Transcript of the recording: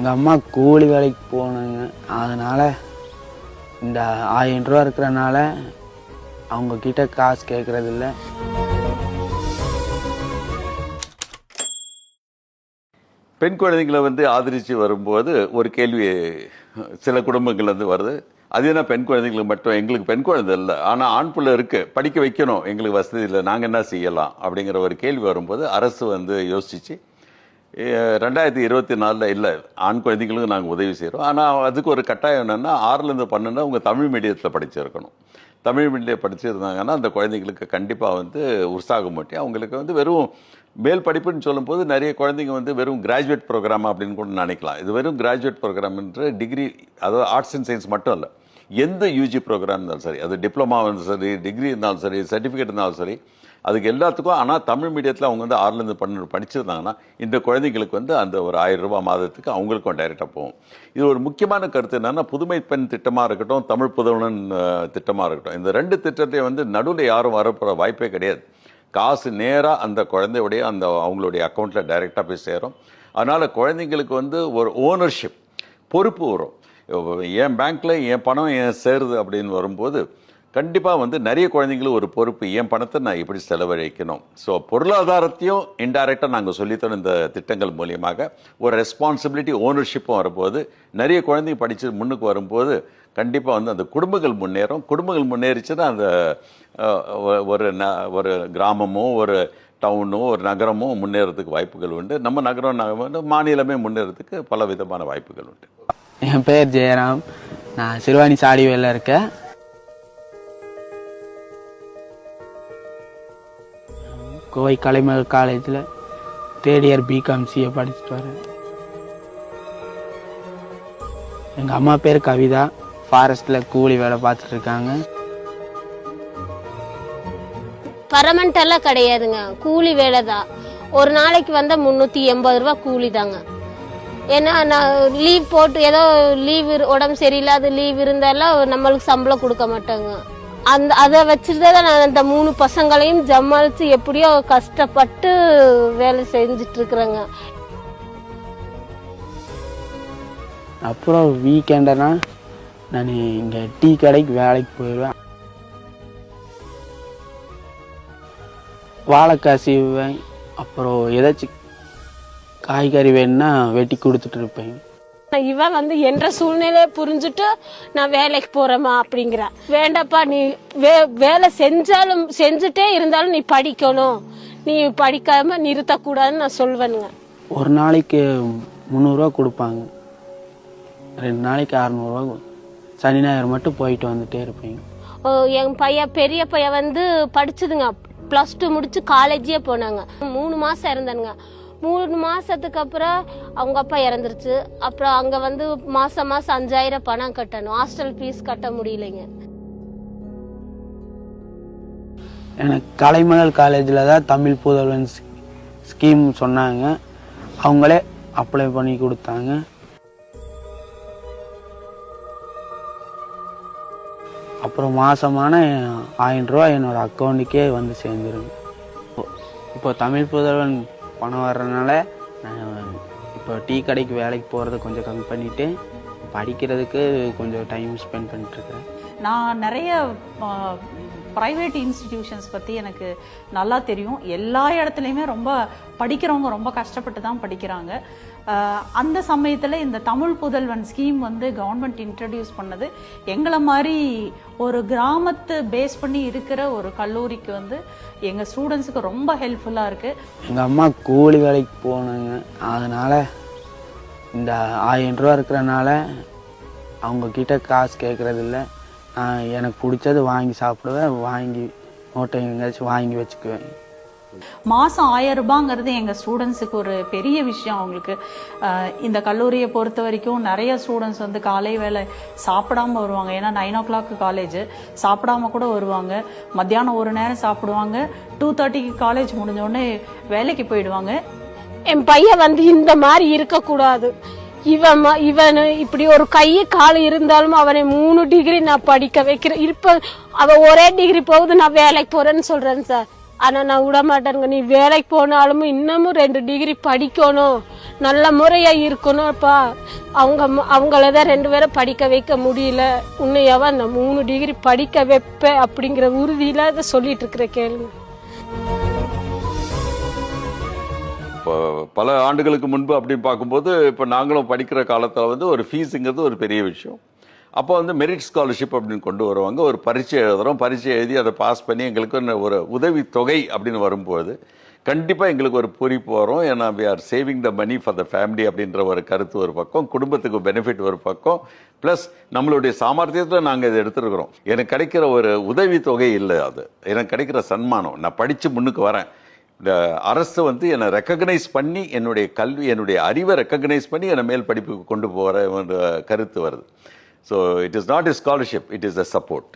எங்கள் அம்மா கூலி வேலைக்கு போனாங்க. அதனால் இந்த 1000 ரூபா இருக்கிறனால அவங்கக்கிட்ட காசு கேட்குறதில்ல. பெண் குழந்தைங்களை ஆதரித்து வரும்போது ஒரு கேள்வி சில குடும்பங்கள் வருது. அது என்ன பெண் குழந்தைங்களுக்கு மட்டும், எங்களுக்கு பெண் குழந்தை இல்லை, ஆனால் ஆண் பிள்ளை இருக்குது, படிக்க வைக்கணும், எங்களுக்கு வசதி இல்லை, நாங்கள் என்ன செய்யலாம் அப்படிங்கிற ஒரு கேள்வி வரும்போது அரசு யோசிச்சு 2024 இல்லை ஆண் குழந்தைங்களுக்கு நாங்கள் உதவி செய்கிறோம். ஆனால் அதுக்கு ஒரு கட்டாயம் என்னென்னா 6லேருந்து 12 அவங்க தமிழ் மீடியத்தில் படிச்சிருக்கணும். தமிழ் மீடியம் படிச்சிருந்தாங்கன்னா அந்த குழந்தைங்களுக்கு கண்டிப்பாக உற்சாகம் மூட்டி அவங்களுக்கு வெறும் மேல் படிப்புன்னு சொல்லும்போது நிறைய குழந்தைங்க வெறும் கிராஜுவேட் ப்ரோக்ராம் அப்படின்னு கூட நினைக்கலாம். இது வெறும் கிராஜுவேட் ப்ரோக்ராம்ன்ற டிகிரி, அதாவது ஆர்ட்ஸ் அண்ட் சயின்ஸ் மட்டும் இல்லை, எந்த யூஜி ப்ரோக்ராம் இருந்தாலும் சரி, அது டிப்ளமா இருந்தாலும் சரி, டிகிரி இருந்தாலும் சரி, சர்டிஃபிகேட் இருந்தாலும் சரி, அதுக்கு எல்லாத்துக்கும். ஆனால் தமிழ் மீடியத்தில் அவங்க 6லேருந்து 12 படிச்சிருந்தாங்கன்னா இந்த குழந்தைங்களுக்கு அந்த ஒரு 1000 ரூபாய் மாதத்துக்கு அவங்களுக்கும் டைரெக்டாக போகும். இது ஒரு முக்கியமான கருத்து என்னென்னா, புதுமை பெண் திட்டமாக இருக்கட்டும், தமிழ் புதல்வன் திட்டமாக இருக்கட்டும், இந்த 2 திட்டத்தையும் நடுவில் யாரும் வரப்போகிற வாய்ப்பே கிடையாது. காசு நேராக அந்த குழந்தையுடைய அவங்களுடைய அக்கௌண்ட்டில் டைரெக்டாக போய் சேரும். அதனால் குழந்தைங்களுக்கு ஒரு ஓனர்ஷிப், பொறுப்பு வரும். என் பேங்க்கில் என் பணம் என் சேருது அப்படின்னு வரும்போது கண்டிப்பாக நிறைய குழந்தைங்களுக்கு ஒரு பொறுப்பு, என் பணத்தை நான் எப்படி செலவழிக்கணும். ஸோ பொருளாதாரத்தையும் இன்டைரக்டாக நாங்கள் சொல்லித்தரோம் இந்த திட்டங்கள் மூலியமாக. ஒரு ரெஸ்பான்சிபிலிட்டி, ஓனர்ஷிப்பும் வரும்போது நிறைய குழந்தைங்க படித்து முன்னுக்கு வரும்போது கண்டிப்பாக அந்த குடும்பங்கள் முன்னேறும். குடும்பங்கள் முன்னேறிச்சுன்னா அந்த ஒரு கிராமமோ ஒரு டவுனோ ஒரு நகரமோ முன்னேறதுக்கு வாய்ப்புகள் உண்டு. நம்ம நகரம் மாநிலமே முன்னேறதுக்கு பல விதமான வாய்ப்புகள் உண்டு. என் பேர் ஜெயராம், நான் சிறுவாணி சாடிவேல இருக்கேன். கோவை கலைமகள் காலேஜில் 3rd இயர் பிகாம் சிஏ படிச்சுட்டு வரேன். எங்கள் அம்மா பேர் கவிதா, ஃபாரஸ்ட்டில் கூலி வேலை பார்த்துட்டு இருக்காங்க. பர்மனெண்டெல்லாம் கிடையாதுங்க, கூலி வேலை தான். ஒரு நாளைக்கு 380 ரூபா கூலி தாங்க. ஏன்னா நான் லீவ் போட்டு ஏதோ லீவ் உடம்பு சரியில்லாத லீவ் இருந்தாலும் நம்மளுக்கு சம்பளம் கொடுக்க மாட்டாங்க. அதை வச்சுட்டு தான் நான் அந்த 3 பசங்களையும் ஜமாளித்து எப்படியோ கஷ்டப்பட்டு வேலை செஞ்சுட்டு இருக்கிறேங்க. அப்புறம் வீக்கெண்டனா நான் இங்கே டீ கடைக்கு வேலைக்கு போயிடுவேன். வாழைக்காய் சீவுவேன். அப்புறம் ஏதாச்சும் காய்கறி வேணும்னா வெட்டி கொடுத்துட்டு இருப்பேன். இவன் என்ற சூழ்நிலையை புரிஞ்சுட்டு நான் வேலைக்கு போறேம்மா அப்படிங்கிற. வேண்டாப்பா, நீ வேலை செஞ்சாலும் செஞ்சுட்டே இருந்தாலும் நீ படிக்கணும், நீ படிக்காம நிறுத்தக்கூடாதுன்னு நான் சொல்வேனுங்க. ஒரு நாளைக்கு 300 ரூபா கொடுப்பாங்க, 2 நாளைக்கு 600 ரூபா. சனி ஞாயிறு மட்டும் போயிட்டு வந்துட்டே இருப்பேங்க. என் பையன் பெரிய பையன் படிச்சுதுங்க, +2 முடிச்சு காலேஜே போனாங்க. 3 மாசம் இருந்தானுங்க. 3 மாசத்துக்கு அப்புறம் அவங்க அப்பா இறந்துருச்சு. அப்புறம் அங்க மாசம் 5000 பணம் கட்டணும், ஹாஸ்டல் ஃபீஸ் கட்ட முடியலைங்க. எனக்கு கலைமகள் காலேஜில் தான் தமிழ் புதல்வன் ஸ்கீம் சொன்னாங்க, அவங்களே அப்ளை பண்ணி கொடுத்தாங்க. அப்புறம் மாதமான 1000 ரூபா என்னோட அக்கௌண்ட்டுக்கே சேர்ந்துருங்க. இப்போ தமிழ் புதல்வன் பணம் வர்றதுனால நான் இப்போ டீ கடைக்கு வேலைக்கு போகிறத கொஞ்சம் கம்மி பண்ணிவிட்டு படிக்கிறதுக்கு கொஞ்சம் டைம் ஸ்பெண்ட் பண்ணிட்டுருக்கேன். நான் நிறைய ப்ரைவேட் இன்ஸ்டிடியூஷன்ஸ் பற்றி எனக்கு நல்லா தெரியும். எல்லா இடத்துலையுமே படிக்கிறவங்க ரொம்ப கஷ்டப்பட்டு தான் படிக்கிறாங்க. அந்த சமயத்தில் இந்த தமிழ் புதல்வன் ஸ்கீம் கவர்மெண்ட் இன்ட்ரடியூஸ் பண்ணது எங்களை மாதிரி ஒரு கிராமத்தை பேஸ் பண்ணி இருக்கிற ஒரு கல்லூரிக்கு எங்கள் ஸ்டூடெண்ட்ஸுக்கு ரொம்ப ஹெல்ப்ஃபுல்லாக இருக்குது. எங்கள் அம்மா கூலி வேலைக்கு போனாங்க, அதனால் இந்த 1000 ரூபா இருக்கிறனால அவங்கக்கிட்ட காசு கேட்குறதில்ல. எனக்கு பிடிச்சது வாங்கி சாப்பிடுவேன், வாங்கி நோட்டை எங்கேயாச்சும் வாங்கி வச்சுக்குவேன். மாதம் 1000 ரூபாங்கிறது எங்கள் ஸ்டூடெண்ட்ஸுக்கு ஒரு பெரிய விஷயம். அவங்களுக்கு இந்த கல்லூரியை பொறுத்த வரைக்கும் நிறைய ஸ்டூடெண்ட்ஸ் காலை வேலை சாப்பிடாம வருவாங்க. ஏன்னா 9 o'clock காலேஜ், சாப்பிடாம கூட வருவாங்க. மத்தியானம் ஒரு நேரம் சாப்பிடுவாங்க, 2:30க்கு காலேஜ் முடிஞ்சோடனே வேலைக்கு போயிடுவாங்க. என் பையன் இந்த மாதிரி இருக்கக்கூடாது. இவன் இப்படி ஒரு கை கால் இருந்தாலும் அவனை 3 டிகிரி நான் படிக்க வைக்கிறேன். இப்ப அவன் ஒரே டிகிரி போகுது, நான் வேலைக்கு போறேன்னு சொல்றேன் சார். ஆனால் நான் விட மாட்டேங்க, நீ வேலைக்கு போனாலும் இன்னமும் 2 டிகிரி படிக்கணும், நல்ல முறையாக இருக்கணும்ப்பா. அவங்கள தான் 2 பேரை படிக்க வைக்க முடியல, உன்னையாவா அந்த 3 டிகிரி படிக்க வைப்பேன் அப்படிங்கிற உறுதியில் அதை சொல்லிட்டு இருக்கிற கேளுங்க. இப்போ பல ஆண்டுகளுக்கு முன்பு அப்படின்னு பார்க்கும்போது இப்போ நாங்களும் படிக்கிற காலத்தில் வந்து ஒரு ஃபீஸுங்கிறது ஒரு பெரிய விஷயம். அப்போ வந்து மெரிட் ஸ்காலர்ஷிப் அப்படின்னு கொண்டு வருவாங்க. ஒரு பரீட்சை எழுதுகிறோம், பரீட்சை எழுதி அதை பாஸ் பண்ணி எங்களுக்கு ஒரு உதவி தொகை அப்படின்னு வரும்போது கண்டிப்பாக எங்களுக்கு ஒரு பூரிப்பு வரும். ஏன்னா we are saving the money for the family அப்படின்ற ஒரு கருத்து ஒரு பக்கம், குடும்பத்துக்கு பெனிஃபிட் ஒரு பக்கம், ப்ளஸ் நம்மளுடைய சாமர்த்தியத்தில் நாங்கள் இதை எடுத்துருக்கிறோம். எனக்கு கிடைக்கிற ஒரு உதவி தொகை இல்லை, அது எனக்கு கிடைக்கிற சன்மானம். நான் படித்து முன்னுக்கு வரேன், இந்த அரசு வந்து என்னை ரெக்கக்னைஸ் பண்ணி என்னுடைய கல்வி என்னுடைய அறிவை ரெக்கக்னைஸ் பண்ணி என்னை மேல் படிப்புக்கு கொண்டு போகிற கருத்து வருது. So it is not a scholarship, it is a support.